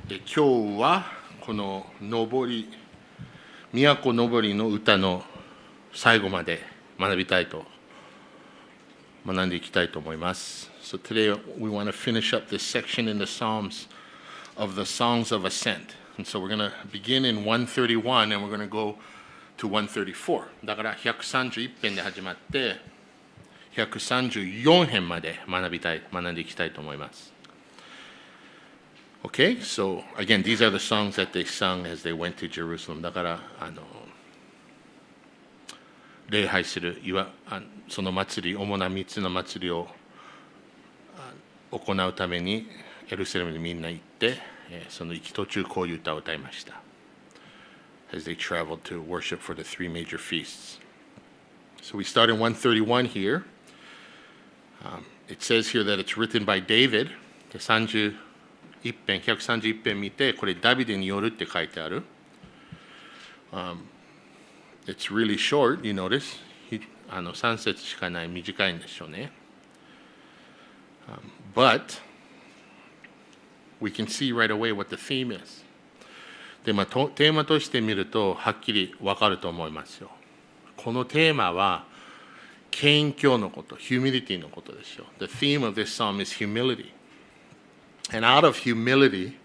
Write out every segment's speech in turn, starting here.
今日はこの上り、都上りの歌の最後まで学んでいきたいと思います。So today we want to finish up this section in the Psalms of the Songs of Ascent. And so we're going to begin in 131 and we're going to go to 134. だから131編で始まって134編まで学んでいきたいと思います。Okay, so again, these are the songs that they sung as they went to Jerusalem. だから礼拝するその祭り、主な3つの祭りを行うためにエルサレムにみんな行って、その行き途中こういう歌を歌いました。As they traveled to worship for the three major feasts. So we start in 131 here. It says here that it's written by David. 131編見て、これダビデによるって書いてある。It's really short, you notice. 3節しかない短いんでしょうね。But we can see right away what the theme is. で、テーマとして見るとはっきり分かると思いますよ。このテーマは謙虚のこと、humility のことですよ。The theme of this psalm is humility.And out of humility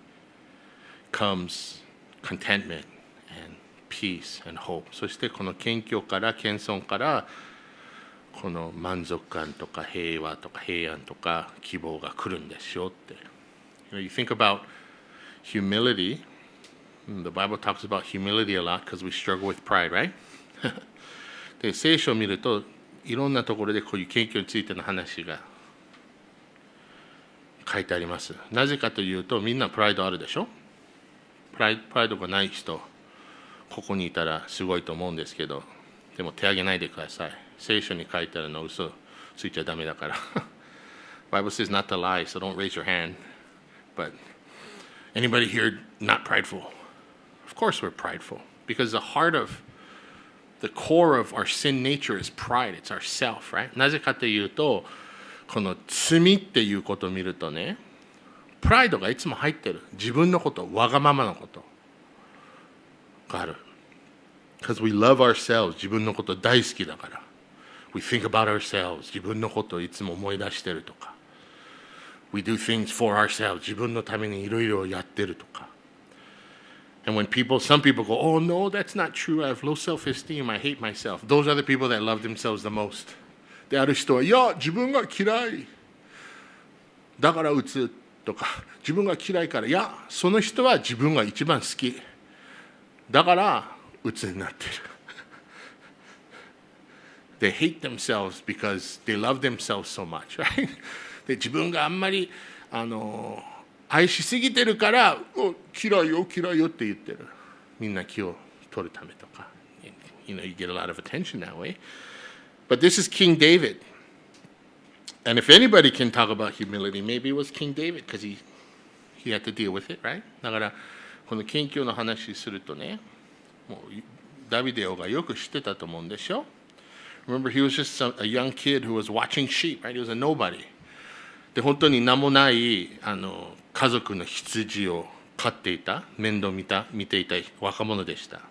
comes contentment and peace and hope. そしてこの謙遜からこの満足感とか平和とか平安とか希望が来るんですよって。You think about humility. The Bible talks about humility a lot because we struggle with pride, right? で、聖書を見るといろんなところでこういう謙虚についての話が書いてあります。なぜかというと、みんなプライドあるでしょ。プライドがない人、ここにいたらすごいと思うんですけど、でも手挙げないでください。聖書に書いてあるの嘘ついちゃダメだから。Bible says not to lie, so don't raise your hand. But anybody here not prideful? Of course we're prideful, because the core of our sin nature is pride. It's ourself, right? なぜかというと、この罪っていうことを見るとね、プライドがいつも入ってる。自分のこと、わがままのことがある。Because we love ourselves. 自分のこと大好きだから。We think about ourselves. 自分のことをいつも思い出してるとか。We do things for ourselves. 自分のためにいろいろやってるとか。And when some people go, oh no, that's not true. I have low self-esteem. I hate myself. Those are the people that love themselves the most.である人は、いや、自分が嫌いだからうつとか、自分が嫌いから、いや、その人は自分が一番好きだからうつになってる。They hate themselves because they love themselves so much, right? で、自分があんまり愛しすぎてるから嫌いよって言ってる。みんな気を取るためとか。You get a lot of attention that way.But this is King David. And if anybody can talk about humility, maybe it was King David because he had to deal with it, right? だからこの謙虚の話するとね、もうダビデオがよく知ってたと思うんでしょ。Remember, he was just a young kid who was watching sheep, right? He was a nobody. で、本当に名もない家族の羊を飼っていた、面倒見ていた若者でした。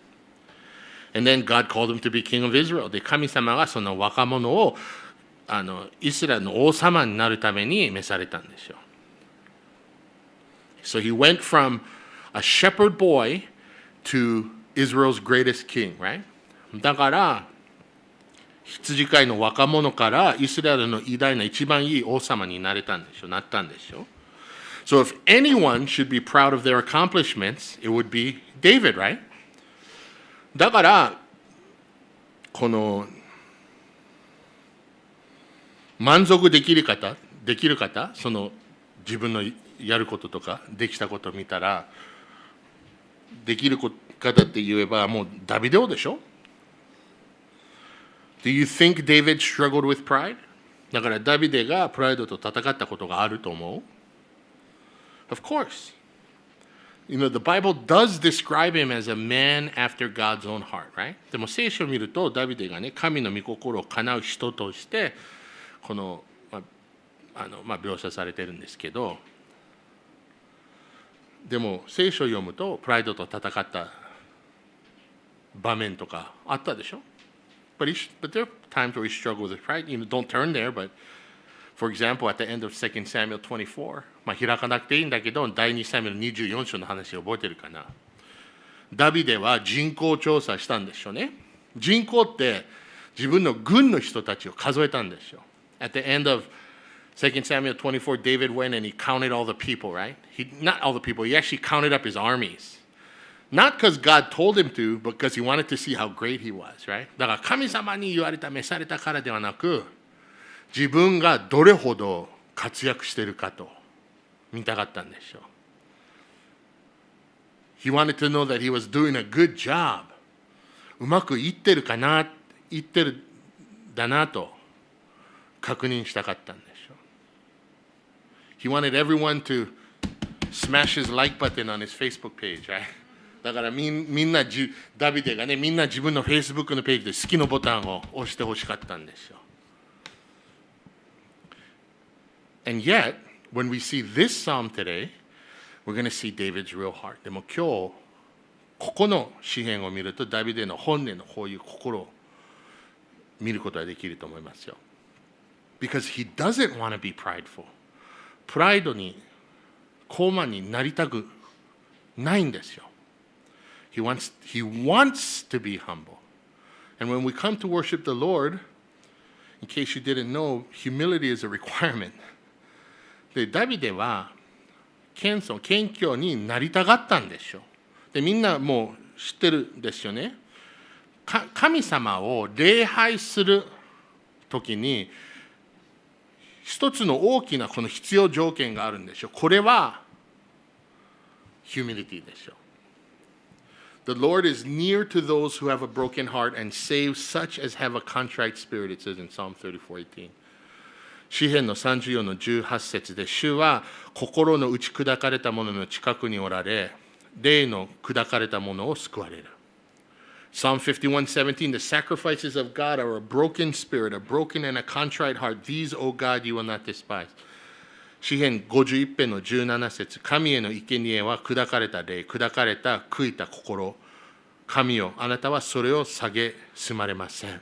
And then God called him to be king of Israel. で、神様がその若者をイスラエルの王様になるために召されたんですよ。So he went from a shepherd boy to Israel's greatest king, right? だから羊飼いの若者からイスラエルの偉大な一番いい王様になったんでしょ。So if anyone should be proud of their accomplishments, it would be David, right?だからこの満足できる方、その自分のやることとかできたことを見たらできる方って言えばもうダビデ王でしょ。Do you think David struggled with pride? だからダビデがプライドと戦ったことがあると思う？ Of course.You know, the Bible does describe him as a man after God's own heart, right? でも聖書を見ると、ダビデがね、神の御心を叶う人として、この、描写されてるんですけど、でも聖書を読むとプライドと戦った場面とかあったでしょ。But there are times where he struggled with pride. Don't turn there, but for example, at the end of 2 Samuel 24, 開かなくていいんだけど、第2サムエル24章の話を覚えてるかな。ダビデは人口調査したんでしょうね。人口って自分の軍の人たちを数えたんですよ。At the end of 2 Samuel 24, David went and he counted all the people, right? Not all the people, he actually counted up his armies.Not because God told him to, but because he wanted to see how great he was, right? だから神様に言われた、召されたからではなく、自分がどれほど活躍しているかと見たかったんでしょう。He wanted to know that he was doing a good job. うまくいってるかな、いってるだなと確認したかったんでしょう。He wanted everyone to smash his like button on his Facebook page, right?だからみんなダビデがね、みんな自分の Facebook のページで好きのボタンを押してほしかったんですよ。And yet, when we see this psalm today, we're going to see David's real heart. でも今日、ここの詩篇を見ると、ダビデの本音のこういう心を見ることができると思いますよ。Because he doesn't want to be prideful. プライドに、高慢になりたくないんですよ。He wants to be humble. And when we come to worship the Lord, in case you didn't know, humility is a requirement. で、ダビデは謙虚になりたがったんでしょう。で、みんなもう知ってるんですよね。神様を礼拝するときに、一つの大きなこの必要条件があるんでしょう。これは、humility でしょう。The Lord is near to those who have a broken heart and saves such as have a contrite spirit, it says in Psalm 34:18. 詩篇の34の18節で、主は心の打ち砕かれた者の近くにおられ、霊の砕かれた者を救われる。Psalm 51:17, the sacrifices of God are a broken spirit, a broken and a contrite heart. These, O God, you will not despise. 詩篇51編の17節、神への生贄は砕かれた霊、砕かれた悔いた心。神よ、あなたはそれを蔑まれません。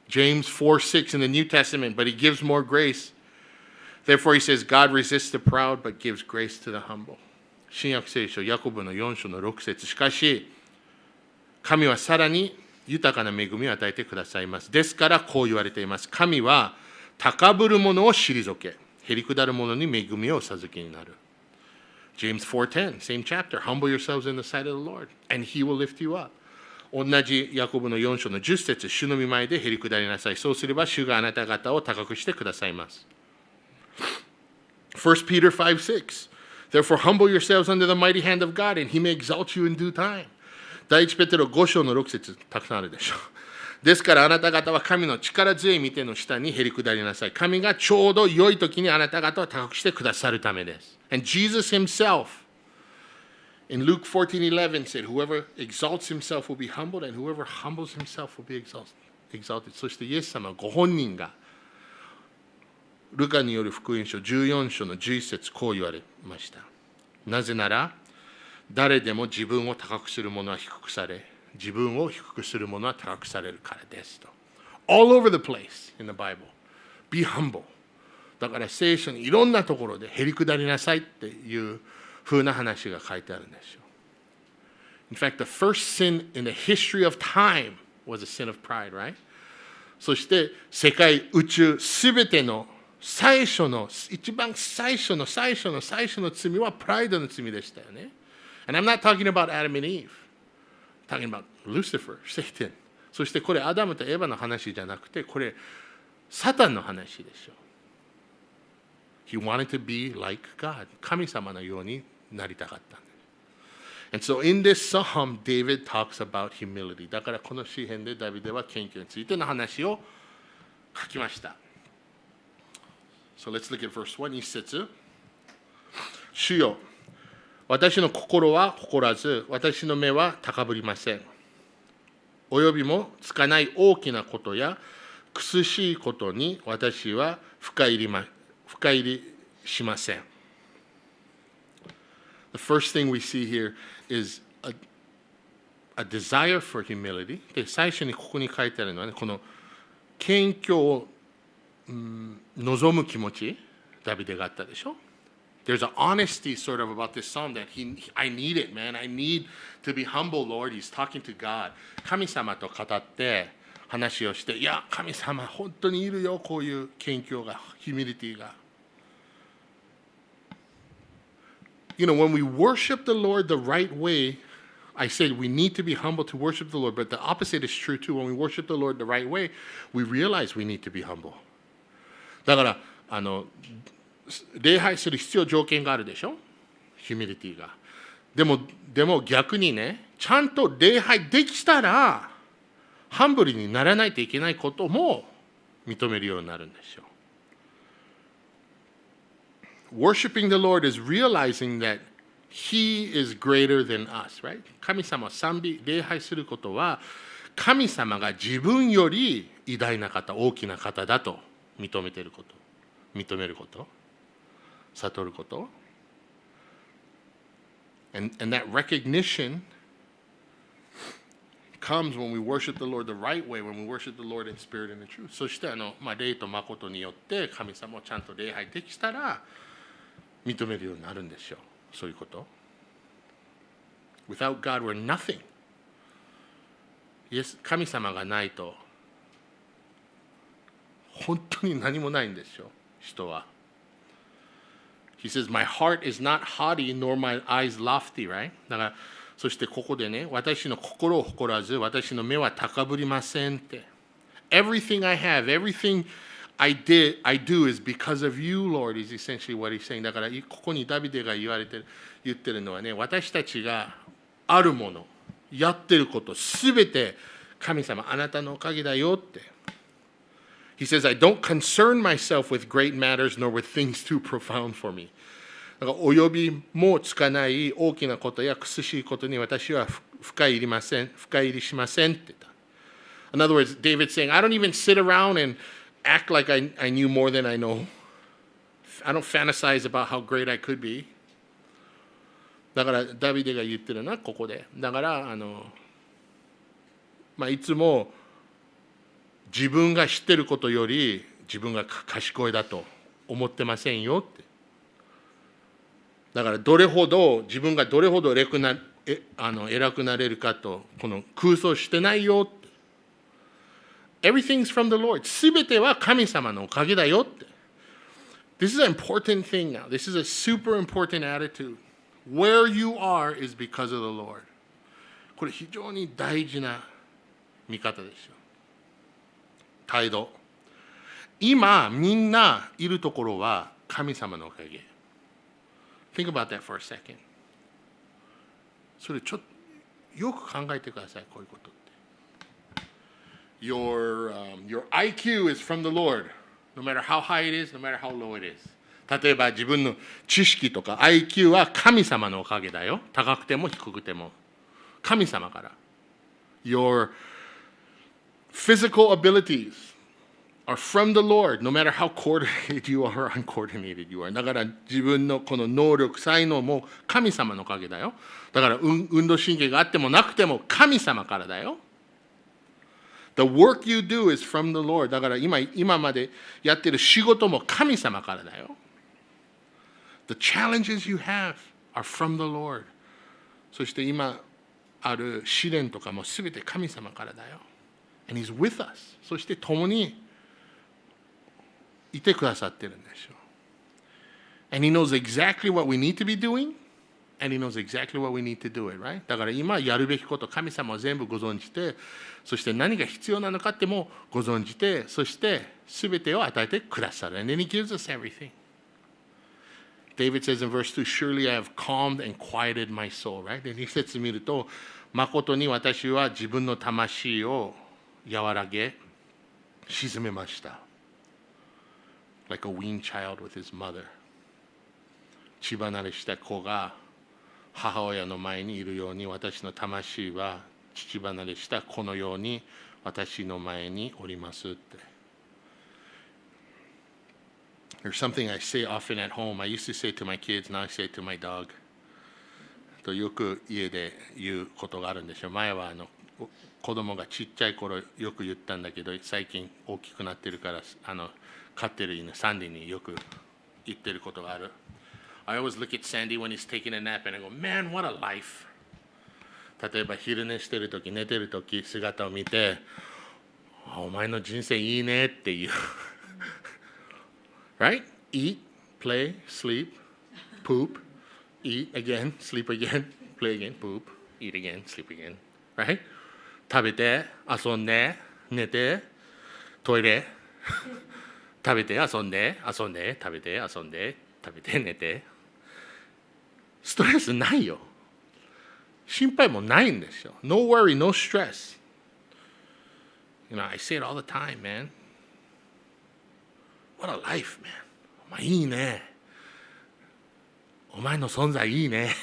James 4:6 in the New Testament, but he gives more grace. Therefore he says, God resists the proud, but gives grace to the humble. 新約聖書、ヤコブの4章の6節、しかし、神はさらに豊かな恵みを与えてくださいます。ですからこう言われています。神は高ぶる者を退け、へりくだる者に恵みをお授けになる。James 4:10, same chapter. Humble yourselves in the sight of the Lord, and he will lift you up. 同じヤコブの4章の10節、主の御前でへりくだりなさい。そうすれば主があなた方を高くしてくださいます。1 Peter 5:6, Therefore humble yourselves under the mighty hand of God, and he may exalt you in due time. 第一ペテロ5章の6節、たくさんあるでしょう。ですからあなた方は神の力強い御手の下にへりくだりなさい。神がちょうど良い時にあなた方を高くしてくださるためです。And Jesus himself, in Luke 14:11 said, Whoever exalts himself will be humbled, and whoever humbles himself will be exalted. そしてイエス様ご本人が、ルカによる福音書14章の11節、こう言われました。なぜなら、誰でも自分を高くする者は低くされ、自分を低くする者は高くされるからですと。All over the place in the Bible. Be humble. だから聖書にいろんなところでへりくだりなさいっていう風な話が書いてあるんですよ。In fact, the first sin in the history of time was a sin of pride, right? そして世界、宇宙、すべての最初の、一番最初の罪はプライドの罪でしたよね。And I'm not talking about Adam and Eve. I'm talking about Lucifer, Satan. そしてこれアダムとエヴァの話じゃなくて、これサタンの話でしょ。He wanted to be like God. 神様のようになりたかったんです。And so in this psalm, David talks about humility. だからこの詩篇でダビデは謙虚についての話を書きました。So let's look at verse 1. 一節。主よ、私の心は誇らず、私の目は高ぶりません。およびもつかない大きなことや苦しいことに私は深入りしません。The first thing we see here is a desire for humility. で、最初にここに書いてあるのはね、この謙虚を、望む気持ち、ダビデがあったでしょ。There's an honesty sort of about this psalm that I need it, man. I need to be humble, Lord. He's talking to God. 神様と語って話をして、いや、神様、本当にいるよ、こういう謙虚が、ヒュミリティが。You know, when we worship the Lord the right way, I said we need to be humble to worship the Lord, but the opposite is true too. When we worship the Lord the right way, we realize we need to be humble. だから、礼拝する必要条件があるでしょ、ヒュミリティが。でも逆にね、ちゃんと礼拝できたら、ハンブルにならないといけないことも認めるようになるんですよ。Worshiping the Lord is realizing that He is greater than us, right? 神様を賛美、礼拝することは、神様が自分より偉大な方、大きな方だと認めること、悟ること。And that recognition comes when we worship the Lord the right way, when we worship the Lord in spirit and in truth. そして霊と誠によって神様をちゃんと礼拝できたら認めるようになるんですよ。そういうこと。Without God, we're nothing. Yes, 神様がないと本当に何もないんですよ、人は。He says, My heart is not haughty, nor my eyes lofty, right? だから、そしてここでね、私の心を誇らず、私の目は高ぶりませんって。Everything I have, everything I do is because of you, Lord, is essentially what he's saying. だから、ここにダビデが言ってるのはね、私たちがあるもの、やってること、すべて神様、あなたのおかげだよって。He says, I don't concern myself with great matters nor with things too profound for me. だから及びもつかない大きなことや苦しいことに私は深入りしませんって言った。In other words, David's saying, I don't even sit around and act like I knew more than I know. I don't fantasize about how great I could be. だからダビデが言ってるのはここで。だからいつも自分が知ってることより自分が賢いだと思ってませんよって。だから自分がどれほど偉くなれるかとこの空想してないよって。Everything's from the Lord. すべては神様のおかげだよって。This is an important thing now. This is a super important attitude. Where you are is because of the Lord. これ非常に大事な見方ですよ。態度。今みんないるところは神様のおかげ。Think about that for a second. それちょっとよく考えてください、こういうことって。Your IQ is from the Lord, no matter how high it is, no matter how low it is. 例えば自分の知識とか IQ は神様のおかげだよ。高くても低くても。神様から。Your physical abilities are from the Lord, no matter how coordinated you are or uncoordinated you are. だから自分のこの能力、才能も神様のおかげだよ。だから運動神経があってもなくても神様からだよ。The work you do is from the Lord. だから今までやってる仕事も神様からだよ。The challenges you have are from the Lord. そして今ある試練とかもすべて神様からだよ。And He's with us. そして共にいてくださってるんですよ。And He knows exactly what we need to be doing, and He knows exactly what we need to do it, right? だから今やるべきこと、神様は全部ご存じて、そして何が必要なのかってもご存じて、そして全てを与えてくださる。And then He gives us everything. David says in verse 2, Surely I have calmed and quieted my soul, right? で、2節見ると、誠に私は自分の魂を和らげ、沈めました。Like a weaned child with his mother. 血離れした子が母親の前にいるように、私の魂は父離れした子のように私の前におりますって。There's something I say often at home. I used to say to my kids, now I say to my dog. とよく家で言うことがあるんでしょう。前は子供がちっちゃい頃よく言ったんだけど、最近大きくなってるから飼ってる犬サンディによく言ってることがある。I always look at Sandy when he's taking a nap and I go, man, what a life. 例えば昼寝してるとき、寝てるとき姿を見て、お前の人生いいねっていう。Right? Eat, play, sleep, poop, eat again, sleep again, play again, poop, eat again, sleep again. Right? 食べて、遊んで、寝て、トイレ。食べて、遊んで、遊んで、食べて、遊んで、食べて、寝て。ストレスないよ。心配もないんですよ。No worry, no stress. You know, I say it all the time, man. What a life, man. お前いいね。お前の存在いいね。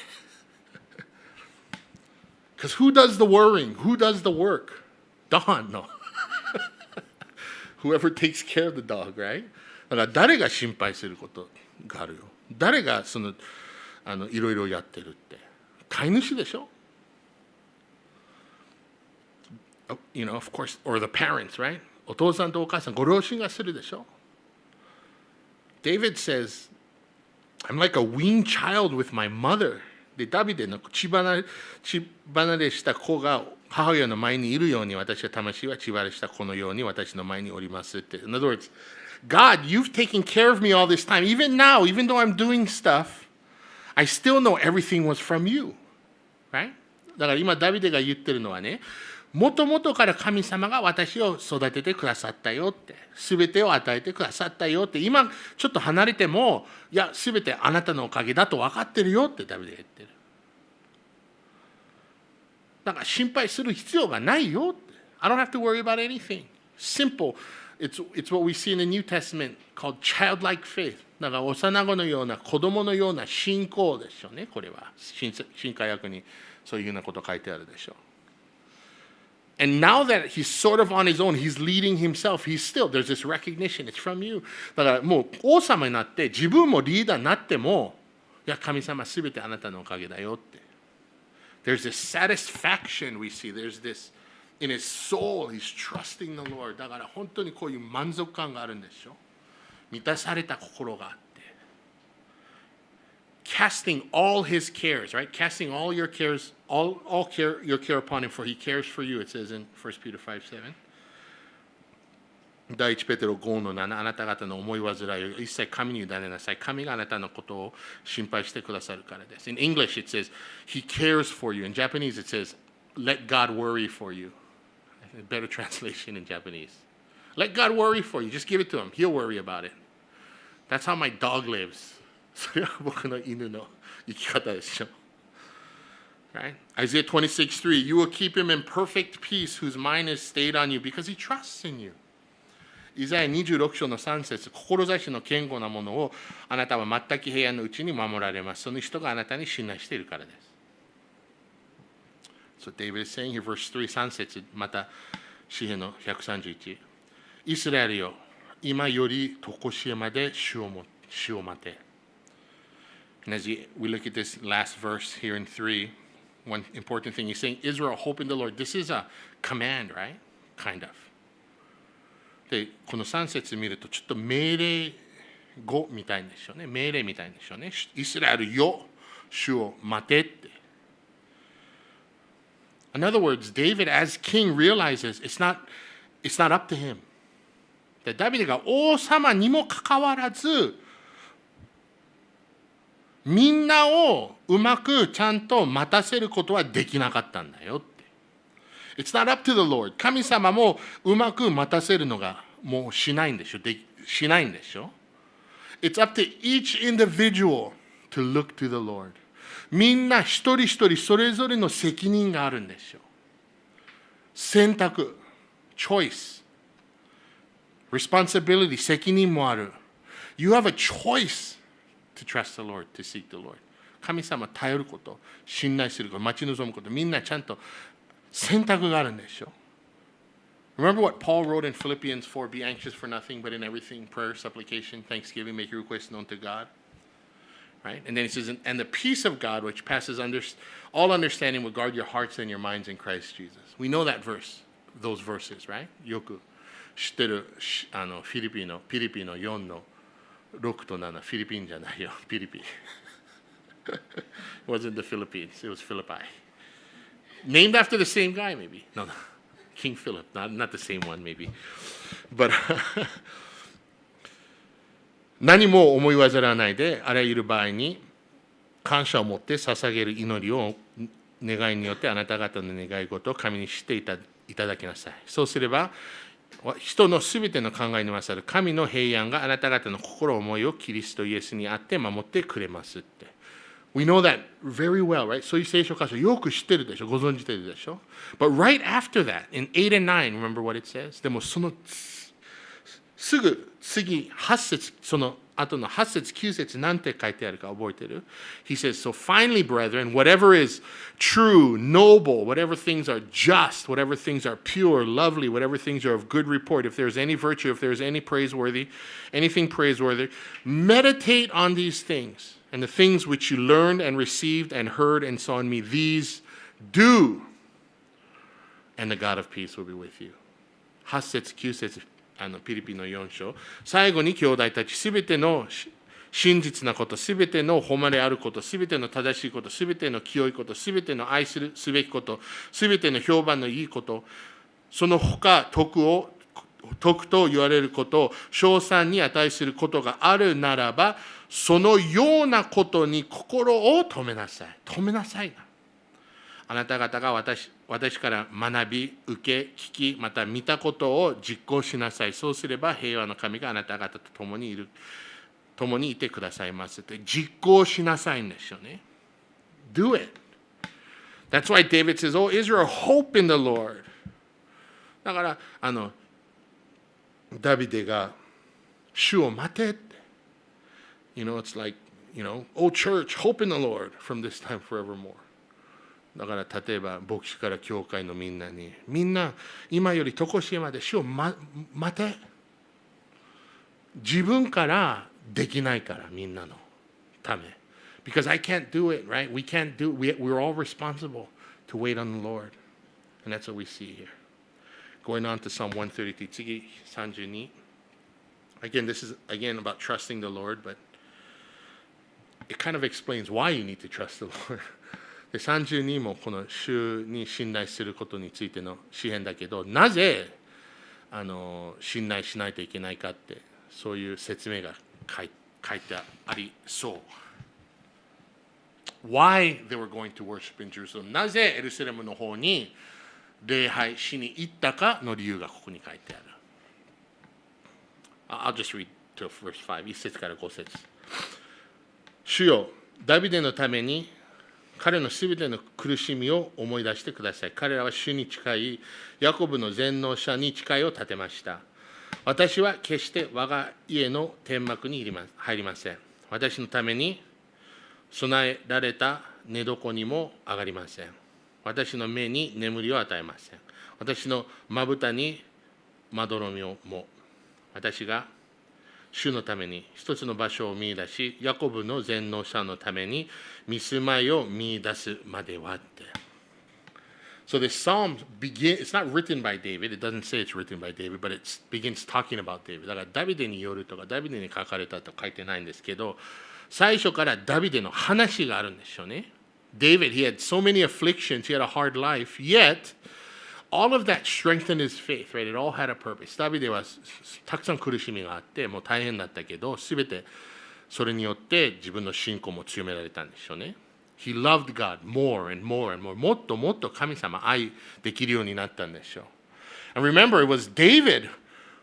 Because who does the worrying? Who does the work? Don, no. Whoever takes care of the dog, right? だから誰が心配することがあるよ。誰がいろいろやってるって。飼い主でしょ？ You know, of course, or the parents, right? お父さんとお母さん、ご両親がするでしょ？ David says, I'm like a weaned child with my mother. で、ダビデの血離れした子が母親の前にいるように、私は魂は血離れした子のように私の前におりますって。In other words, God, you've taken care of me all this time. Even now, even though I'm doing stuff, I still know everything was from you. Right? だから今ダビデが言ってるのはね、もともとから神様が私を育ててくださったよって、すべてを与えてくださったよって、今ちょっと離れても、いや、すべてあなたのおかげだと分かってるよってダビデが言ってる。だから心配する必要がないよって。I don't have to worry about anything. Simple. It's what we see in the New Testament called childlike faith. だから幼子のような子供のような信仰でしょうね、これは。新海訳にそういうようなこと書いてあるでしょう。And now that he's sort of on his own, he's leading himself, there's this recognition, it's from you. だからもう王様になって自分もリーダーになっても、いや、神様すべてあなたのおかげだよって。There's this satisfaction we see. There's this, in his soul, he's trusting the Lord. だから本当にこういう満足感があるんでしょ。満たされた心があって。Casting all his cares, right? Casting all your cares, all care, your care upon him, for he cares for you, it says in 1 Peter 5:7. 第一ペテロ5の7、あなた方の思い煩いを一切神に委ねなさい。神があなたのことを心配してくださるからです。In English it says, He cares for you. In Japanese it says, Let God worry for you. A better translation in Japanese. Let God worry for you. Just give it to him. He'll worry about it. That's how my dog lives. それは僕の犬の生き方でしょ。Right? Isaiah 26:3, You will keep him in perfect peace whose mind is stayed on you because he trusts in you. イザヤ26章の3節、志の堅固なものをあなたは全く平安のうちに守られます。その人があなたに信頼しているからです。So David is saying here, verse 3、3節、また詩篇の131。イスラエルよ、今より常しえまで主を待て。And as we look at this last verse here in 3, one important thing, he's saying, Israel, hope in the Lord. This is a command, right? Kind of. で、この3節見ると、ちょっと命令語みたいでしょうね。命令みたいでしょうね。イスラエルよ、主を待てって。In other words, David as king realizes it's not up to him. で、ダビデが王様にもかかわらず、みんなをうまくちゃんと待たせることはできなかったんだよって。It's not up to the Lord. 神様もうまく待たせるのがもうしないんでしょ。しないんでしょ。It's up to each individual to look to the Lord. みんな一人一人それぞれの責任があるんでしょ。選択、choice, responsibility、責任もある。You have a choice to trust the Lord, to seek the Lord. 神様頼ること、信頼すること、待ち望むこと、みんなちゃんと選択があるんでしょ。Remember what Paul wrote in Philippians 4, Be anxious for nothing, but in everything, prayer, supplication, thanksgiving, make your requests known to God. Right? And then he says, and the peace of God, which passes all understanding, will guard your hearts and your minds in Christ Jesus. We know that verse, those verses, right? よく知ってるフィリピンの4の6と7、フィリピンじゃないよ、フィリピン。It wasn't the Philippines, it was Philippi. Named after the same guy, maybe. No, King Philip, not the same one, maybe. But 何も思い煩わないで、あらゆる場合に感謝を持って捧げる祈りを願いによってあなた方の願い事を神にしていただきなさい。そうすれば、人のすべての考えに勝る神の平安があなた方の心思いをキリストイエスにあって守ってくれますって。We know that very well, right? そういう聖書箇所よく知ってるでしょ、ご存じてるでしょ。But right after that, in 8 and 9, remember what it says? でもそのすぐ次8節、その後の8節9節なんて書いてあるか覚えてる？ He says, so finally, brethren, whatever is true, noble, whatever things are just, whatever things are pure, lovely, whatever things are of good report, if there is any virtue, if there is anything praiseworthy, meditate on these things, and the things which you learned and received and heard and saw in me, these do, and the God of peace will be with you. 8節9節ピリピの4章、最後に兄弟たち、すべての真実なこと、すべての誉れあること、すべての正しいこと、すべての清いこと、すべての愛すべきこと、すべての評判のいいこと、その他徳と言われること、称賛に値することがあるならば、そのようなことに心を止めなさい。止めなさいな。あなた方が私から学び、受け、聞き、また見たことを実行しなさい。そうすれば平和の神があなた方と共にいてくださいますって。実行しなさいんですよね。Do it. That's why David says, Oh, Israel, hope in the Lord. だからダビデが主を待てって。It's like, Oh, church, hope in the Lord from this time forevermore.だから例えば牧師から教会のみんなに、みんな今より常しえまで主を待て。自分からできないからみんなのため。Because I can't do it, right? We can't do it. We're all responsible to wait on the Lord. And that's what we see here. Going on to Psalm 133, 次32. Again, this is again about trusting the Lord, but it kind of explains why you need to trust the Lord. で32もこの主に信頼することについての詩篇だけど、なぜ信頼しないといけないかって、そういう説明が書いてありそう。Why they were going to worship in Jerusalem? なぜエルサレムの方に礼拝しに行ったかの理由がここに書いてある。I'll just read to verse 5、1節から5節。主よ、ダビデのために彼のすべての苦しみを思い出してください。彼らは主に近いヤコブの全能者に誓いを立てました。私は決して我が家の天幕に入りません。私のために備えられた寝床にも上がりません。私の目に眠りを与えません。私のまぶたにまどろみをも。私が主のために一つの場所を見出し、ヤコブの全能者のために見住まいを見出すまではって。So this psalm it's not written by David. It doesn't say it's written by David, but it begins talking about David. だからダビデによるとかダビデに書かれたと書いてないんですけど、最初からダビデの話があるんですよね。David, he had so many afflictions, he had a hard life, yet all of that strengthened his faith, right? It all had a purpose. ダビデはたくさん苦しみがあって、もう大変だったけど、すべてそれによって自分の信仰も強められたんですよね。He loved God more and more and more. もっともっと神様愛できるようになったんでしょう。And remember, it was David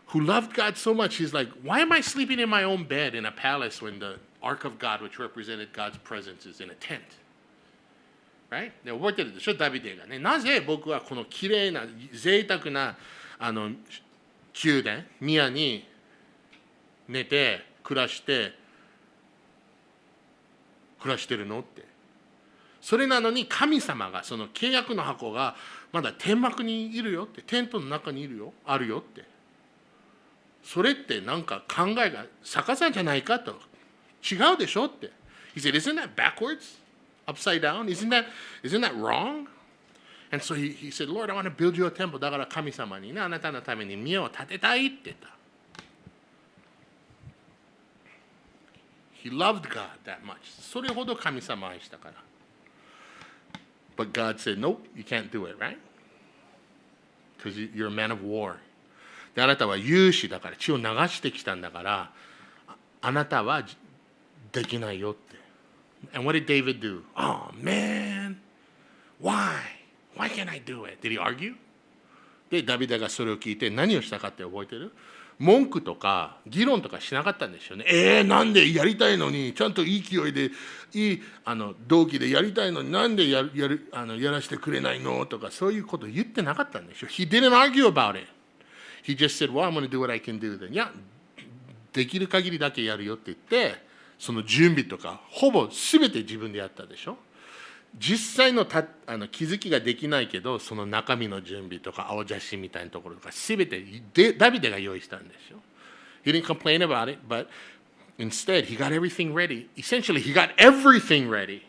who loved God so much. He's like, why am I sleeping in my own bed in a palace when the Ark of God, which represented God's presence, is in a tent?Right? で覚えてるでしょ、ダビデがね。なぜ僕はこのきれいな贅沢な宮殿、宮に寝て暮らしてるのって。それなのに神様がその契約の箱がまだ天幕にいるよって、テントの中にいるよ、あるよって。それってなんか考えが逆さじゃないかと。違うでしょって。He said, isn't that backwards? Upside down? Isn't that wrong? And so he said, Lord, I want to build you a temple. だから神様にね、あなたのために宮を建てたいって言った。He loved God that much. それほど神様を愛したから。But God said, nope, you can't do it, right? Because you're a man of war. で、あなたは勇士だから血を流してきたんだから、あなたはできないよって。And what did David do? Oh, man, why? Why can't I do it? Did he argue? で、ダビデがそれを聞いて何をしたかって覚えてる？文句とか議論とかしなかったんですよね。なんでやりたいのに、ちゃんといい勢いで、いい動機でやりたいのに、なんでやらせてくれないのとか、そういうこと言ってなかったんですよ。He didn't argue about it. He just said, well, I'm going to do what I can do then. いや、できる限りだけやるよって言って、その準備とか、ほぼ全て自分でやったでしょ。実際の気づきができないけど、その中身の準備とか青写真みたいなところとか全てダビデが用意したんですよ。He didn't complain about it, but instead he got everything ready. Essentially, he got everything ready.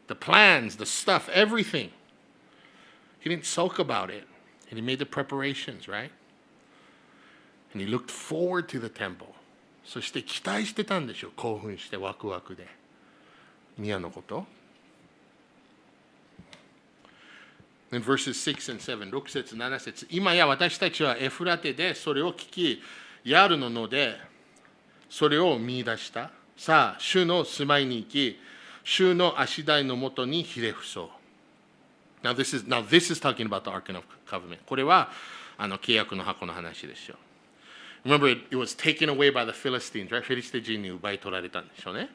The plans, the stuff, everything. He didn't sulk about it. And he made the preparations, right? And he looked forward to the temple. そして期待してたんでしょう。興奮してワクワクで。宮のこと。In verses 6 and 7、6節、7節、今や私たちはエフラテでそれを聞き、ヤルの野でそれを見出した。さあ、主の住まいに行き、主の足台のもとにひれ伏そう。Now this is talking about the Ark of Covenant. これは契約の箱の話ですよ。Remember, it was taken away by the Philistines, right? フィリステ人に奪い取られたんでしょうね。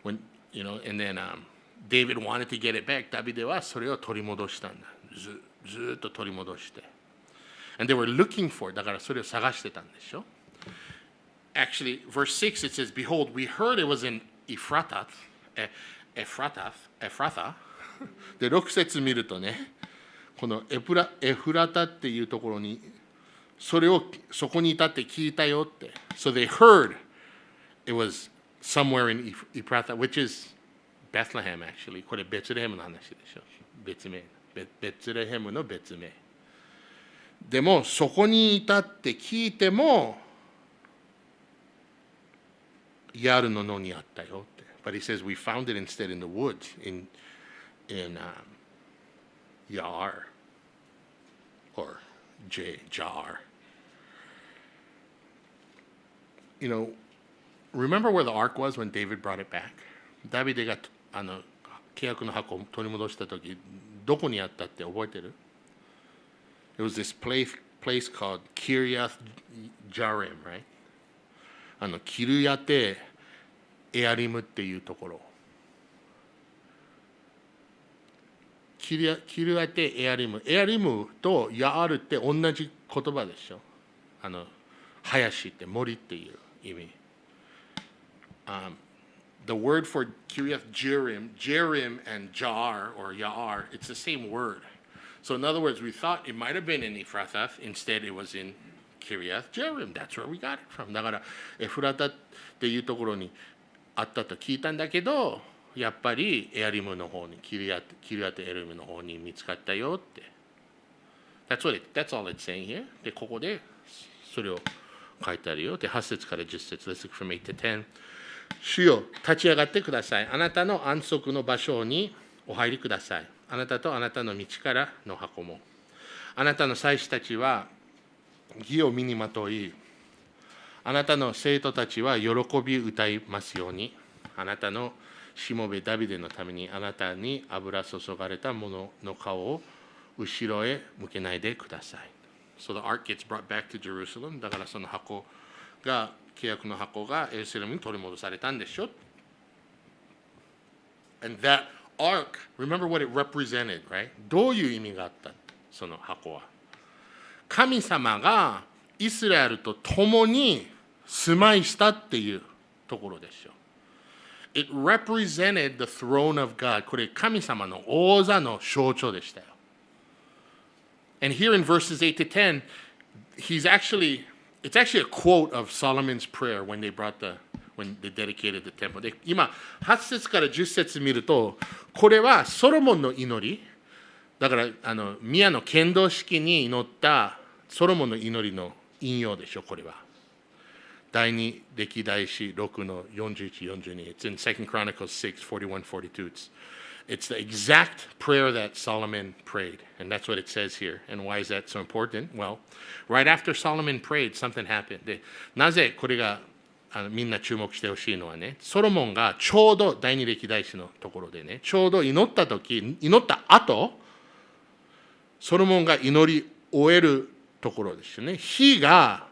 And then、David wanted to get it back. ダビデはそれを取り戻したんだ。ずっと取り戻して。And they were looking for it. だからそれを探してたんでしょ。Actually, verse 6 it says, Behold, we heard it was in Ephrathah. で、6節見るとね、このエフラタっていうところに、そこにいたって聞いたよって。So they heard it was somewhere in Ephrathah, which is Bethlehem actually. これベツレヘムの話でしょ。別名。ベツレヘムの別名。でも、そこにいたって聞いても、ヤルの野にあったよって。But he says we found it instead in the woods, in Yaar or Jar. You know, remember where the ark was when David brought it back? ダビデが契約の箱を取り戻したとき、どこにあったって覚えてる？ It was this place called Kiriath Jearim, right? キルヤテエアリムっていうところ。キルヤテエアリム。エアリムとヤールって同じ言葉でしょ。林って森っていう意味。The word for Kiriath Jearim and Jar or Yaar, it's the same word. So in other words, we thought it might have been in Ephrathah. Instead, it was in Kiriath Jearim. That's where we got it from. だからエフラタっていうところにあったと聞いたんだけど、やっぱりエアリムの方にキリアテエアリムの方に見つかったよって。That's all it's saying here. でここでそれを書いてあるよ。で8節から10節。Let's look from 8 to 10. 主よ、立ち上がってください。あなたの安息の場所にお入りください。あなたとあなたの道からの箱も。あなたの祭司たちは義を身にまとい、あなたの生徒たちは喜び歌いますように。あなたのしもべダビデのためにあなたに油注がれた者の顔を後ろへ向けないでください。So the ark gets brought back to Jerusalem. だからその箱が、契約の箱がエルサレムに取り戻されたんでしょ。And that ark, remember what it represented, right? どういう意味があったその箱は。神様がイスラエルと共に住まいしたっていうところでしょ。It represented the throne of God. これ神様の王座の象徴でしたよ。And here in verses 8 to 10, it's actually a quote of Solomon's prayer when when they dedicated the temple. で、今、8節から10節見ると、これはソロモンの祈り。だから、宮の献堂式に祈ったソロモンの祈りの引用でしょ、これは。第二歴代史6の41、42。It's in 2 Chronicles 6, 41, 42. It's the exact prayer that Solomon prayed. And that's what it says here. And why is that so important? Well, right after Solomon prayed, something happened. で、なぜこれがみんな注目してほしいのはね、ソロモンがちょうど第二歴代史のところでね、ちょうど祈った後、ソロモンが祈り終えるところですよね。火が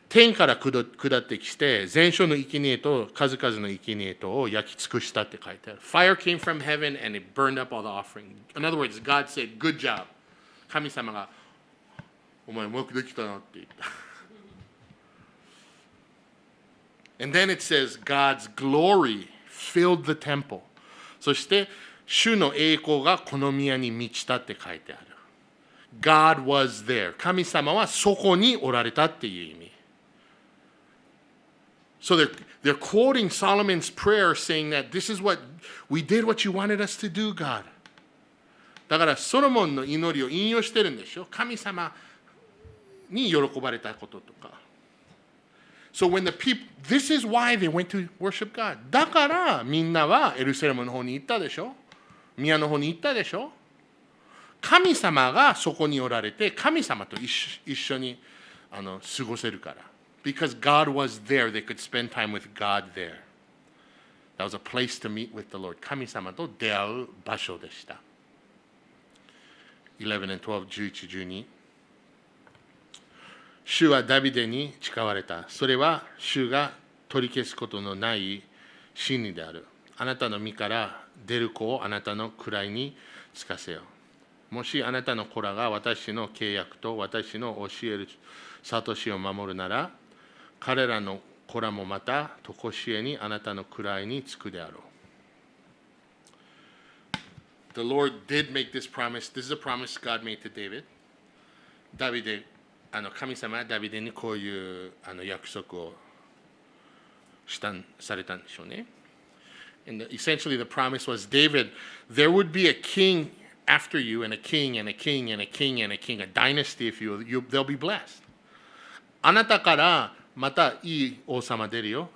天から下ってきて、全焼の生贄と数々の生贄とを焼き尽くしたって書いてある。Fire came from heaven and it burned up all the offering. In other words, God said, good job. 神様が、お前うまくできたなって言った。And then it says, God's glory filled the temple. そして、主の栄光がこの宮に満ちたって書いてある。God was there. 神様はそこにおられたっていう意味。So they're quoting Solomon's prayer saying that this is what we did what you wanted us to do, God. だからソロモンの祈りを引用してるんでしょ。神様に喜ばれたこととか。So when the people, this is why they went to worship God. だからみんなはエルサレムの方に行ったでしょ。宮の方に行ったでしょ。神様がそこにおられて、神様と一緒に過ごせるから。Because God was there, they could spend time with God there. That was a place to meet with the Lord. 神様と出会う場所でした。11 and 12, 11、12。主はダビデに誓われた。それは主が取り消すことのない真理である。あなたの身から出る子をあなたの位につかせよ。もしあなたの子らが私の契約と私の教える諭しを守るなら、彼らの子らもまた常しえにあなたの位につくであろう。The Lord did make this promise. This is a promise God made to David. ダビデ、神様はダビデにこういう約束をされたんでしょうね。And essentially the promise was, David, there would be a king after you, and a king, and a king, and a king, and a king, a dynasty, if you will. They'll be blessed. あなたからまたいい王様出るよ。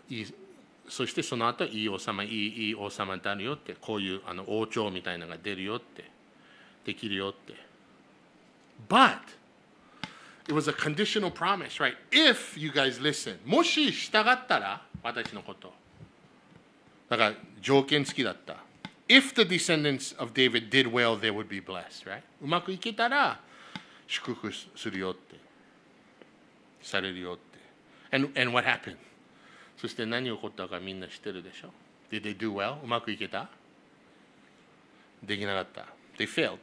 そしてその後いい王様、いい王様になるよって、こういう王朝みたいなのが出るよって、できるよって。But it was a conditional promise, right? If you guys listen, もし従ったら、私のこと。だから条件付きだった。If the descendants of David did well, they would be blessed, right? うまくいけたら祝福するよって。されるよって。And what happened? そして何が起こったかみんな知ってるでしょ。Did they do well? うまくいけた？できなかった。They failed.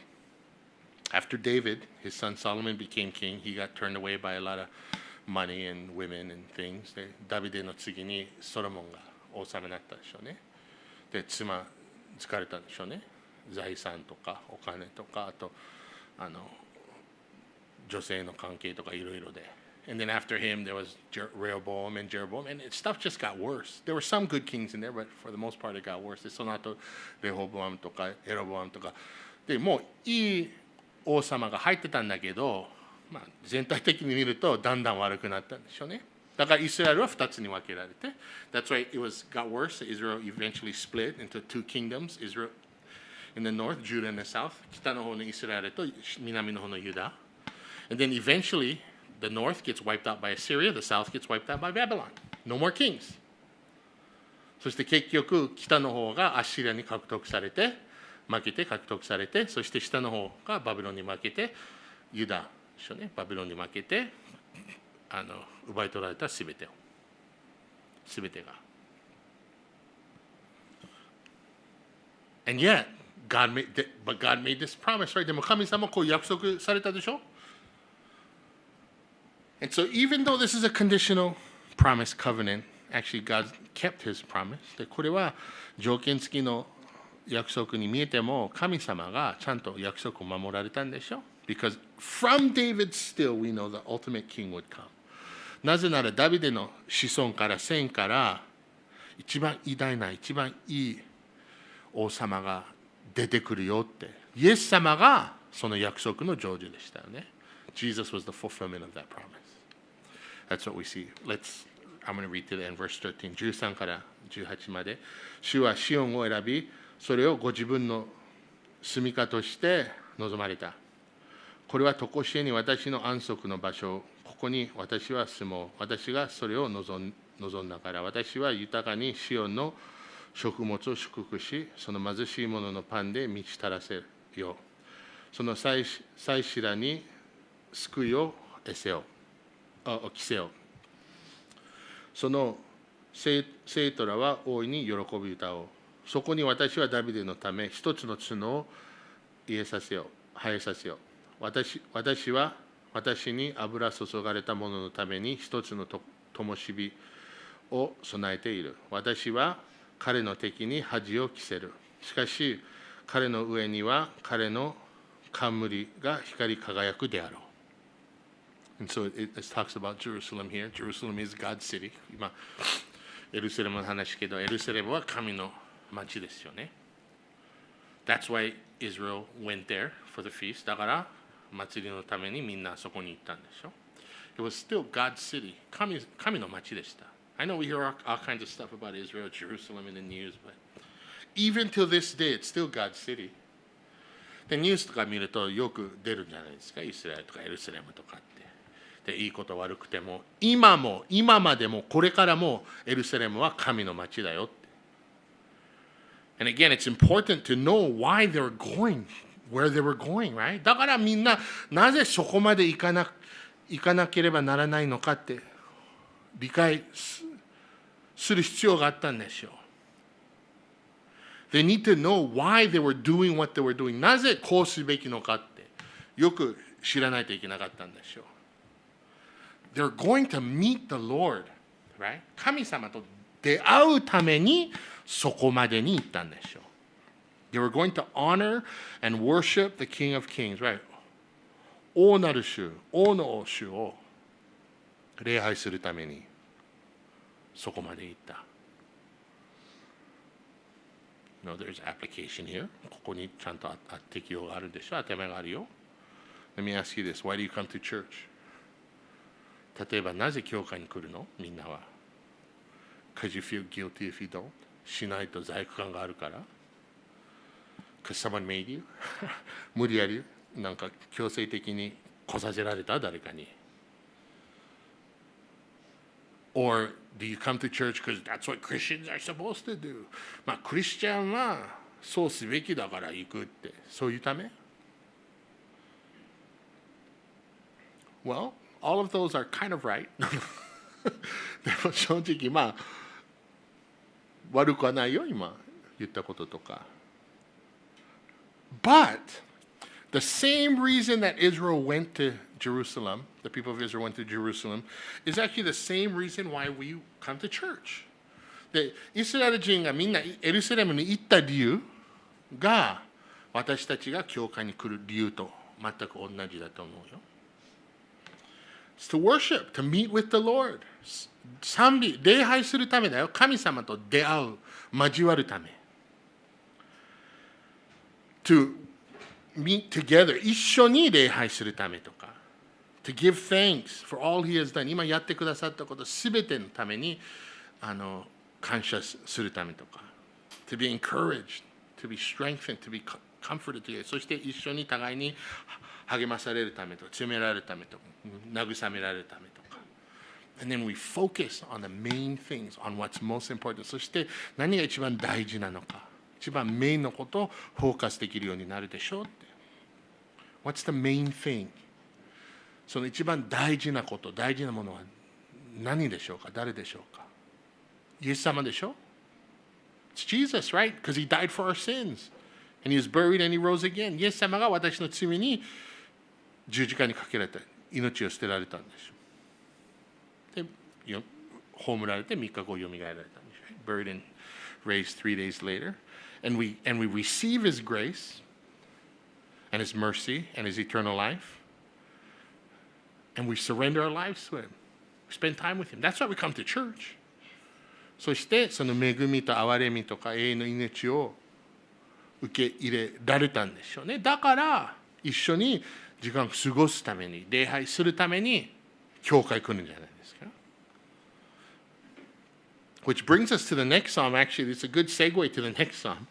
After David, his son Solomon became king, he got turned away by a lot of money and women and things. で、ダビデの次にソロモンが王様になったでしょうね。で、疲れたんでしょうね。財産とかお金とか、あと女性の関係とかいろいろで。And then after him, there was Rehoboam and Jeroboam, and stuff just got worse. There were some good kings in there, but for the most part, it got worse. で、その後、レホボアムとかエロボアムとか、でもういい王様が入ってたんだけど、まあ、全体的に見るとだんだん悪くなったんでしょうね。だからイスラエルは2つに分けられて、That's why it got worse. Israel eventually split into two kingdoms, Israel in the north, Judah in the south. 北の方のイスラエルと南の方のユダ。And then eventually, the north gets wiped out by Assyria, the south gets wiped out by Babylon. No more kings. そして結局、北の方がアッシリアに獲得されて、負けて獲得されて、そして下の方がバビロンに負けて、ユダでしょね、バビロンに負けて、奪い取られたすべてが。And yet, God made this promise, right? でも神様はこう約束されたでしょ。And so even though this is a conditional promise covenant, actually God kept his promise. で、これは条件付きの約束に見えても、神様がちゃんと約束を守られたんでしょ。Because from David still we know the ultimate king would come. なぜならダビデの子孫から線から一番偉大な、一番いい王様が出てくるよって。イエス様がその約束の成就でしたよね。Jesus was the fulfillment of that promise. That's what we see. I'm going to read to the end, verse 13. 13から18まで。主はシオンを選び、それをご自分の住処として望まれた。これは常しえに私の安息の場所、ここに私は住もう。私がそれを望んだから、私は豊かにシオンの食物を祝福し、その貧しい者のパンで満ち足らせるよう。その祭司らに救いを着せよ。その生徒らは大いに喜び歌おう。そこに私はダビデのため一つの角を生えさせよ。私は私に油注がれた者のために一つの灯火を備えている。私は彼の敵に恥を着せる。しかし彼の上には彼の冠が光り輝くであろう。And so it talks about Jerusalem here. Jerusalem is God's city. 今、エルサレムの話けど、エルサレムは神の町ですよね。That's why Israel went there for the feast. だから祭りのためにみんなそこに行ったんでしょ。It was still God's city. 神の町でした。I know we hear all kinds of stuff about Israel, Jerusalem in the news, but even till this day, it's still God's city. で、ニュースとか見るとよく出るんじゃないですか。イスラエルとかエルサレムとかって。で、いいこと悪くても、今までも、これからもエルサレムは神の町だよって。And again, it's important to know why they were going, where they were going, right? だからみんな、なぜそこまで行かなければならないのかって理解する必要があったんでしょう。They need to know why they were doing what they were doing. なぜこうすべきのかってよく知らないといけなかったんでしょう。They're going to meet the Lord, right? 神様と出会うためにそこまでに行ったんでしょう。They were going to honor and worship the King of Kings, right? 王なる主、王の主を礼拝するためにそこまで行った。No, there's application here. ここにちゃんと適用があるでしょ。当て前があるよ。Let me ask you this. Why do you come to church? 例えばなぜ教会に来るのみんなは。Because you feel guilty if you don't. しないと罪悪感があるから。Because someone made you. 無理やりなんか強制的に来させられた誰かに。Or do you come to church because that's what Christians are supposed to do? まあクリスチャンはそうすべきだから行くってそういうため Well, all of those are kind of right. でも正直まあ悪くはないよ今言ったこととか。But the same reason that Israel went to Jerusalem, the people of Israel went to Jerusalem, is actually the same reason why we come to church. で、イスラエル人がみんなエルサレムに行った理由が私たちが教会に来る理由と全く同じだと思うよ。It's to worship, to meet with the Lord. 賛美、礼拝するためだよ。神様と出会う、交わるため。To meet together 一緒に礼拝するためとか to give thanks for all he has done 今やってくださったことすべてのために感謝するためとか to be encouraged to be strengthened to be comforted together そして一緒に互いに励まされるためとか強められるためとか慰められるためとか and then we focus on the main things on what's most important そして何が一番大事なのか一番メインのことをフォーカスできるようになるでしょうって。What's the main thing? その一番大事なこと、大事なものは何でしょうか誰でしょうかイエス様でしょ It's Jesus, right? Because he died for our sins. And he was buried and he rose again. イエス様が私の罪に十字架にかけられた。命を捨てられたんでしょで、葬られて3日後よみがえられたんでしょ Buried and raised 3 days later. And we receive his grace and his mercy and his eternal life. And we surrender our lives to him. We spend time with him. That's why we come to church. そしてその恵みと憐れみとか永遠の命を受け入れられたんでしょうね。だから一緒に時間を過ごすために、礼拝するために教会来るんじゃないですか。Which brings us to the next psalm. Actually, it's a good segue to the next psalm.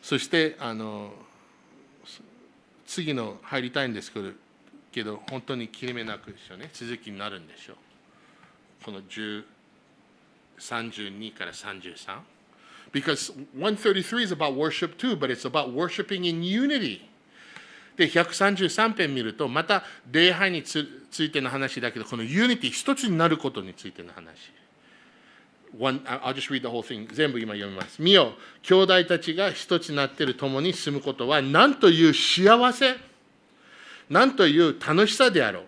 そして次の入りたいんですけど、本当に切れ目なくですよね。続きになるんでしょう。この32から33。Because 133 is about worship too, but it's about worshiping in unity. で、133編見ると、また礼拝についての話だけど、このユニティ、一つになることについての話。I'll just read the whole thing. 全部今読みます。見よ、兄弟たちが一つになっている共に住むことは、なんという幸せ、なんという楽しさであろう。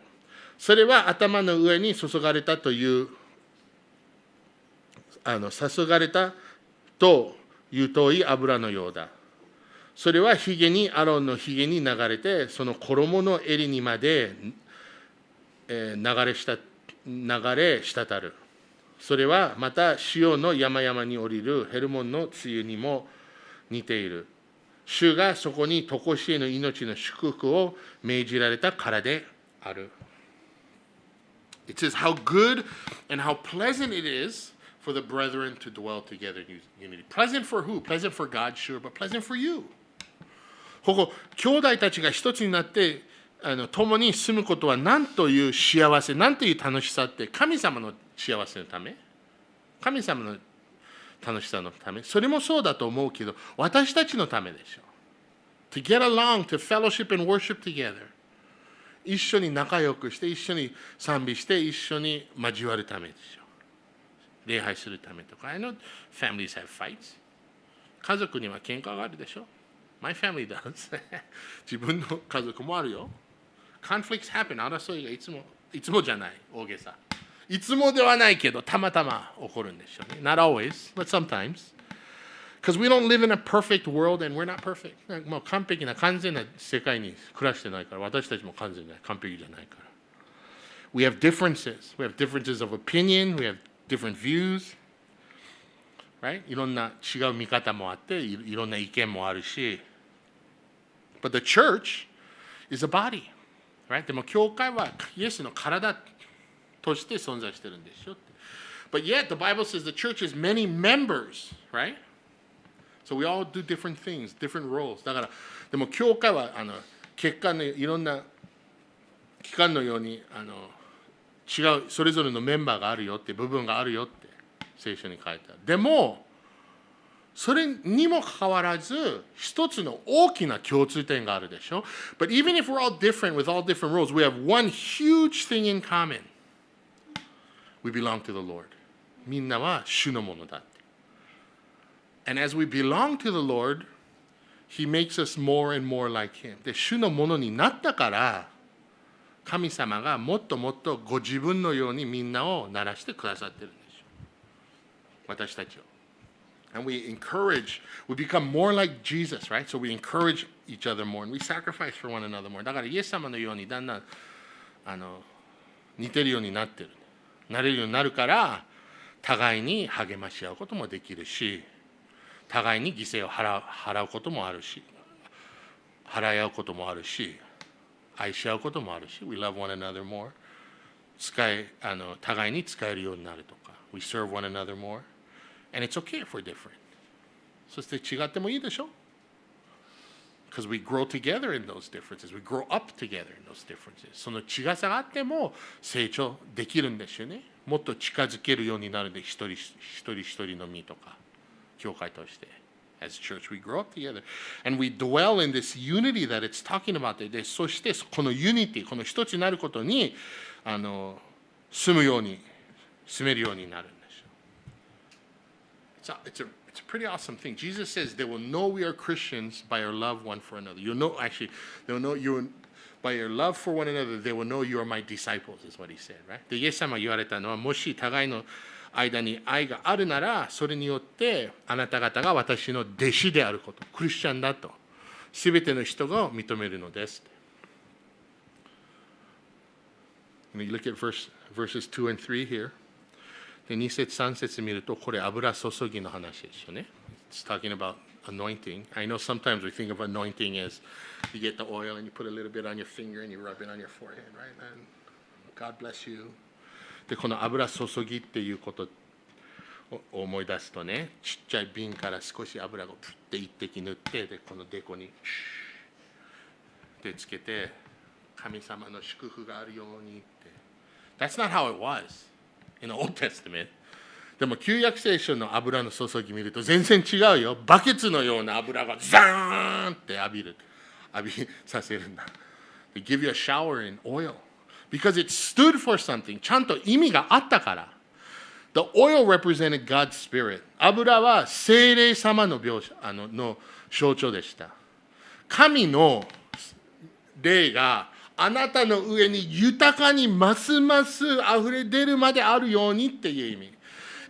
それは頭の上に注がれたという、注がれたという遠い油のようだ。それはひげに、アロンのひげに流れて、その衣の襟にまで流れ滴る。それはまたシオンの山々に降りるヘルモンの梅雨にも似ている。主がそこに常しえの命の祝福を命じられたからである。It says how good and how pleasant it is for the brethren to dwell together in unity. Pleasant for who? Pleasant for God, sure, but pleasant for you. ここ、兄弟たちが一つになって共に住むことは何という幸せ、何という楽しさって、神様の幸せのため、神様の楽しさのため、それもそうだと思うけど、私たちのためでしょ。To get along, to fellowship and worship together. 一緒に仲良くして、一緒に賛美して、一緒に交わるためでしょ。礼拝するためとか。I know families have fights. 家族には喧嘩があるでしょ。My family does. 自分の家族もあるよ。Conflicts happen. 争いがいつもじゃない。大げさ。いつもではないけど、たまたま起こるんでしょうね。Not always, but sometimes. Because we don't live in a perfect world and we're not perfect. もう完璧な、完全な世界に暮らしてないから、私たちも完全な、完璧じゃないから。We have differences. We have differences of opinion. We have different views. Right? いろんな違う見方もあって、いろんな意見もあるし。But the church is a body. Right? でも教会はイエスの体として存在してるんですよ。But yet the Bible says the church has many members, right? So we all do different things, different roles. だからでも教会は血管のいろんな機関のように違うそれぞれのメンバーがあるよって部分があるよって聖書に書いてある。でもそれにもかかわらず一つの大きな共通点があるでしょ。But even if we're all different with all different roles, we have one huge thing in common. We belong to the Lord. みんなは主のものだって。And as we belong to the Lord, He makes us more and more like Him. で、主のものになったから、神様がもっともっとご自分のようにみんなをならしてくださってるんですよ。私たちを。And we become more like Jesus, right? So we encourage each other more and we sacrifice for one another more. だからイエス様のようにだんだん似てるようになってる。なれるようになるから、互いに励まし合うこともできるし、互いに犠牲を払うこともあるし、払い合うこともあるし、愛し合うこともあるし、We love one another more. 互いに使えるようになるとか、We serve one another more. And it's okay if we're different. そして違ってもいいでしょ Because we grow together in those differences. We grow up together in those differences. その違さがあっても成長できるんですよね。もっと近づけるようになるんで、一人一人の身とか、教会として。As a church, we grow up together. And we dwell in this unity that it's talking about. で、そしてこのユニティ、この一つになることに住めるようになる。It's a pretty awesome thing. Jesus says they will know we are Christians by our love one for another. They will know you by your love for one another. They will know you are my disciples, is what he said, right? で、イエス様が言われたのは、もし互いの間に愛があるなら、それによってあなた方が私の弟子であること、クリスチャンだと、すべての人が認めるのです。And you look at verses 2 and 3 here. で、2節3節見ると、これ油注ぎの話ですよね。It's talking about anointing. I know sometimes we think of anointing as you get the oil and you put a little bit on your finger and you rub it on your forehead, right? And God bless you. で、この油注ぎっていうことを思い出すとね、ちっちゃい瓶から少し油をプッて一滴塗って、で、このデコにでつけて、神様の祝福があるようにって。That's not how it was in the Old Testament. でも旧約聖書の油の注ぎ見ると全然違うよ。バケツのような油がザーンって浴びさせるんだ。They give you a shower in oil because it stood for something. ちゃんと意味があったから。The oil represented God's Spirit. 油は聖霊様の象徴でした。神の霊があなたの上に豊かにますます溢れ出るまであるようにっていう意味。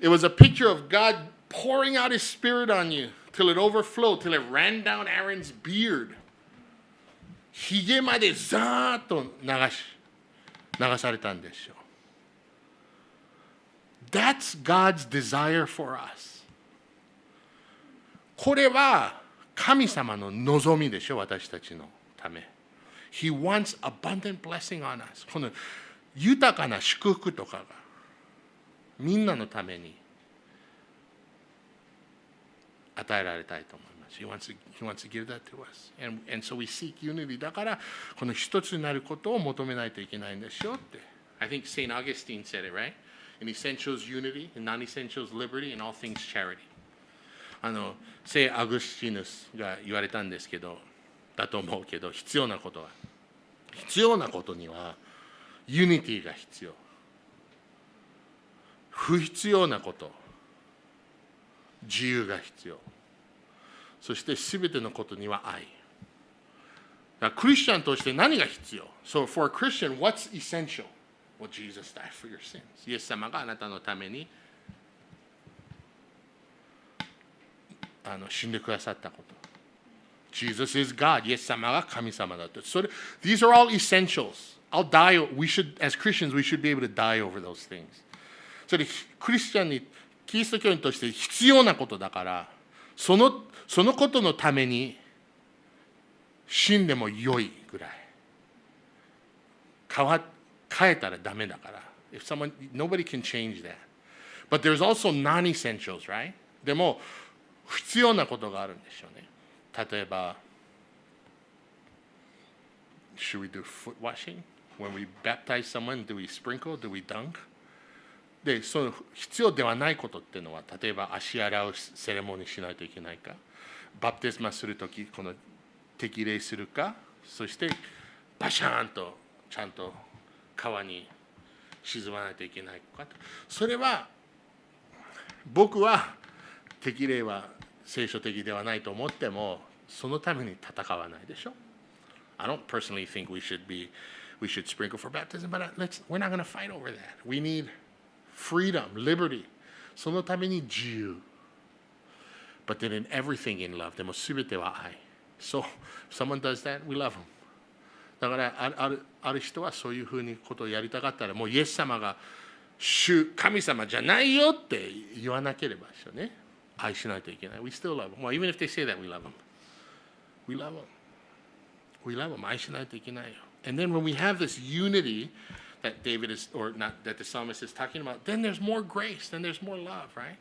It was a picture of God pouring out His Spirit on you till it overflowed, till it ran down Aaron's beard. ひげまでザーッと流されたんですよ。That's God's desire for us. これは神様の望みでしょ、私たちのため。He wants abundant blessing on us. この豊かな祝福とかがみんなのために与えられたいと思います。He wants to give that to us. And so we seek unity. だからこの一つになることを求めないといけないんですよって。I think St. Augustine said it, right? In essentials, unity. In non-essentials, liberty. In all things, charity. 聖アグスティヌスが言われたんですけど、だと思うけど、必要なことにはユニティが必要。不必要なこと、自由が必要。そして全てのことには愛。だからクリスチャンとして何が必要？ So for a Christian, what's essential? Well, Jesus died for your sins. イエス様があなたのために死んでくださったこと。Jesus is God. イエス様が神様だと。それ、these are all essentials. I'll die. As Christians, we should be able to die over those things. それ、クリスチャンに、キリスト教員として必要なことだから、そのことのために死んでも良いぐらい。変えたらダメだから。Nobody can change that. But there's also non-essentials, right? でも、必要なことがあるんでしょうね。例えば、should we do foot washing? When we baptize someone, do we sprinkle? Do we dunk? で、その必要ではないことっていうのは、例えば足洗うセレモニーしないといけないか、バプテスマするとき、この適礼するか、そしてバシャーンとちゃんと川に沈まないといけないかと。それは、僕は適礼は聖書的ではないと思っても、そのために戦わないでしょ。I don't personally think we should sprinkle for baptism, but we're not going to fight over that. We need freedom, liberty. そのために自由。But then in everything in love, でも全ては愛。So, if someone does that, we love them. だからある人はそういうふうにことをやりたかったら、もうイエス様が神様じゃないよって言わなければですよね。愛しないといけない。We still love them. Well, even if they say that, we love them. We love them. We love them. 愛しないといけないよ。And then when we have this unity that David is, or not, that the psalmist is talking about, then there's more grace, then there's more love, right?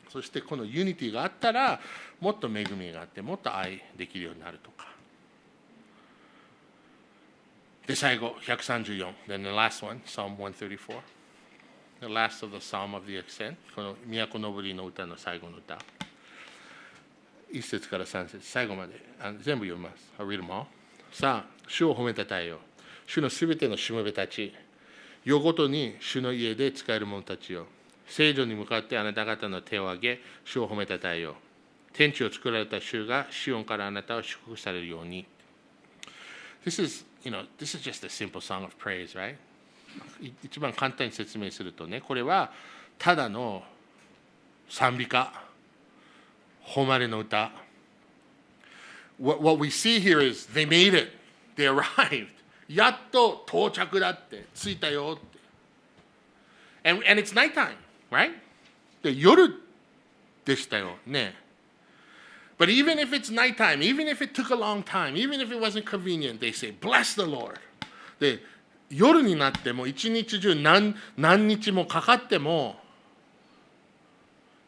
そしてこのユニティがあったら、もっと恵みがあって、もっと愛できるようになるとか。で、最後、134。Then the last one, Psalm 134. The last of the Psalm of the Ascent. この都のぼりの歌の最後の歌。1節から3節、最後まで全部読みます。I'll read them all. さあ、主を褒めたたえよ。主のすべてのしもべたち。夜ごとに主の家で使える者たちよ。聖女に向かってあなた方の手を挙げ、主を褒めたたえよ。天地を作られた主がシオンからあなたを祝福されるように。This is just a simple song of praise, right? 一番簡単に説明するとね、これはただの賛美歌、誉れの歌。What we see here is they made it, they arrived. やっと到着だって、着いたよって。And it's nighttime. right? で、夜でしたよね。But even if it's nighttime, even if it took a long time, even if it wasn't convenient, they say, bless the Lord. で、夜になっても一日中何日もかかっても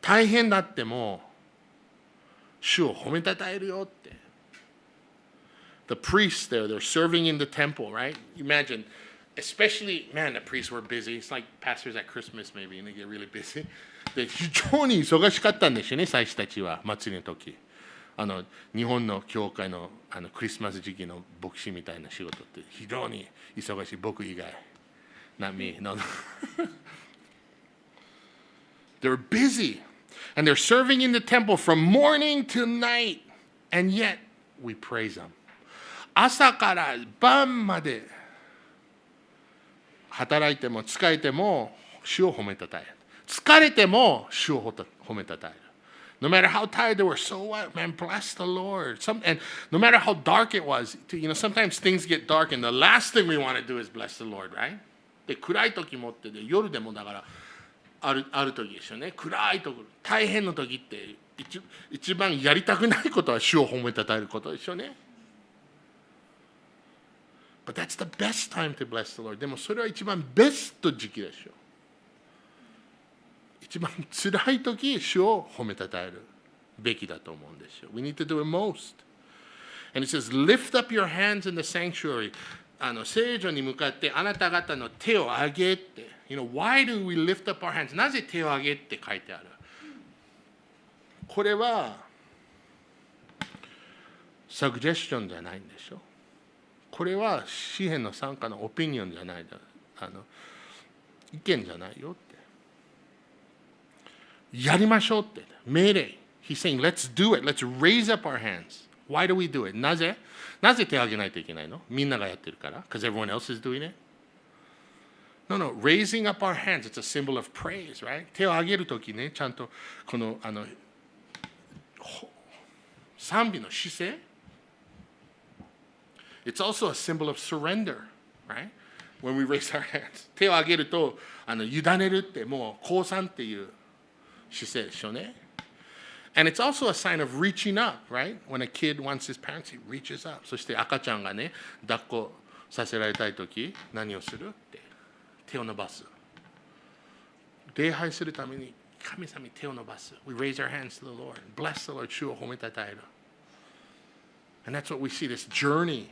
大変だっても主を褒めたたえるよって。The priests there, they're serving in the temple, right? Imagine, especially, man, the priests were busy. It's like pastors at Christmas maybe, and they get really busy. で、非常に忙しかったんですよね、祭司たちは、祭りの時。日本の教会のクリスマス時期の牧師みたいな仕事って非常に忙しい、僕以外。Not me. No. They're busy. And they're serving in the temple from morning to night. And yet, we praise them. 朝から晩まで働いても疲れても主を褒めたたえる。疲れても主を褒めたたえる。No matter how tired they were, so what, man, bless the Lord. And no matter how dark it was, sometimes things get dark and the last thing we want to do is bless the Lord, right? で、暗い時もって夜でもだからある時ですよね。暗い時、大変な時って一番やりたくないことは主を褒めたたえることですよね。But that's the best time to bless the Lord. でもそれは一番ベスト時期でしょ。一番辛い時、主を褒めたたえるべきだと思うんですよ。We need to do it most. And it says, lift up your hands in the sanctuary. 聖女に向かってあなた方の手を上げて。why do we lift up our hands? なぜ手を上げって書いてある？これは、サグジェスチョンじゃないんでしょ。これは詩篇の参加のオピニオンじゃない。意見じゃないよって。やりましょうって。命令。He's saying, let's do it. Let's raise up our hands. Why do we do it? なぜ手を挙げないといけないの？みんながやってるから。Because everyone else is doing it? No, raising up our hands, it's a symbol of praise, right? 手を挙げるときね、ちゃんとこの賛美の姿勢。It's also a symbol of surrender, right? When we raise our hands. 手を挙げると、委ねるってもう降参っていう姿勢でしょうね。And it's also a sign of reaching up, right? When a kid wants his parents, he reaches up. そして赤ちゃんがね、抱っこさせられたいとき、何をするって。手を伸ばす。礼拝するために神様に手を伸ばす。We raise our hands to the Lord. Bless the Lord. 主を褒めたたえる。And that's what we see, this journey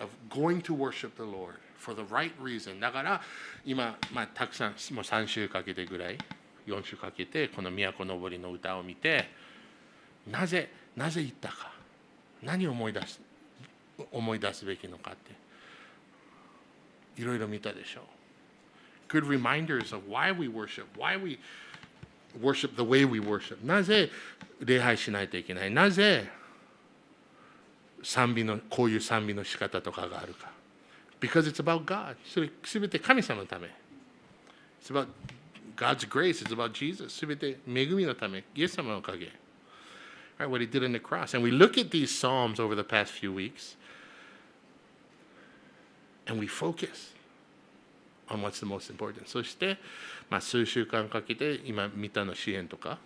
of going to worship the Lord for the right reason. だから今、たくさん、もう3週かけてぐらい、4週かけて、この都のぼりの歌を見て、なぜ言ったか、何を思い出すべきのかって。いろいろ見たでしょう。Good reminders of why we worship the way we worship. なぜ礼拝しないといけない。なぜこういう賛美の仕方とかがあるか。Because it's about God. それすべて神様のため。It's about God's grace. It's about Jesus. すべて恵みのため。イエス様のおかげ。Right, what he did on the cross. And we look at these Psalms over the past few weeks. And we focus on what's the most important. そして、数週間かけて今見たの詩篇とか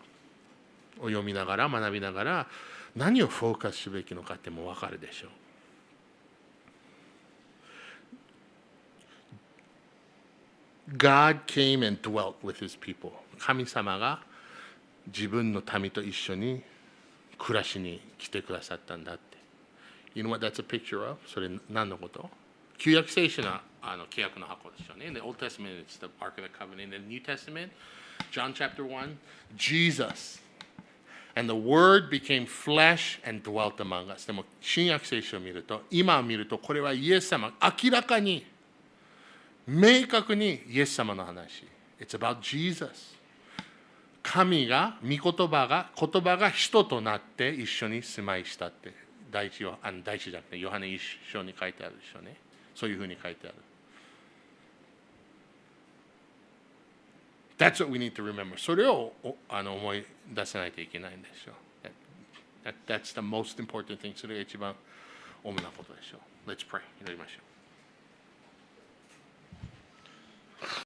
を読みながら学びながら何をフォーカスすべきのかっても分かるでしょう。God came and dwelt with his people. 神様が自分の民と一緒に暮らしに来てくださったんだって。You know what that's a picture of? それ何のこと？旧約聖書の契約の箱ですよね。In the Old Testament, it's the Ark of the Covenant. In the New Testament, John chapter 1, Jesus. And the Word became flesh and dwelt among us. でも、新約聖書を見ると、今見ると、これはイエス様、明らかに、明確にイエス様の話。It's about Jesus. 神が、言葉が人となって一緒に住まいしたって、第一じゃなくて、ヨハネ一章に書いてあるでしょうね。そういうふうに書いてある。That's what we need to remember. それを思い出さないといけないんでしょう。That's the most important thing. それが一番主なことでしょう。Let's pray. 祈りましょう。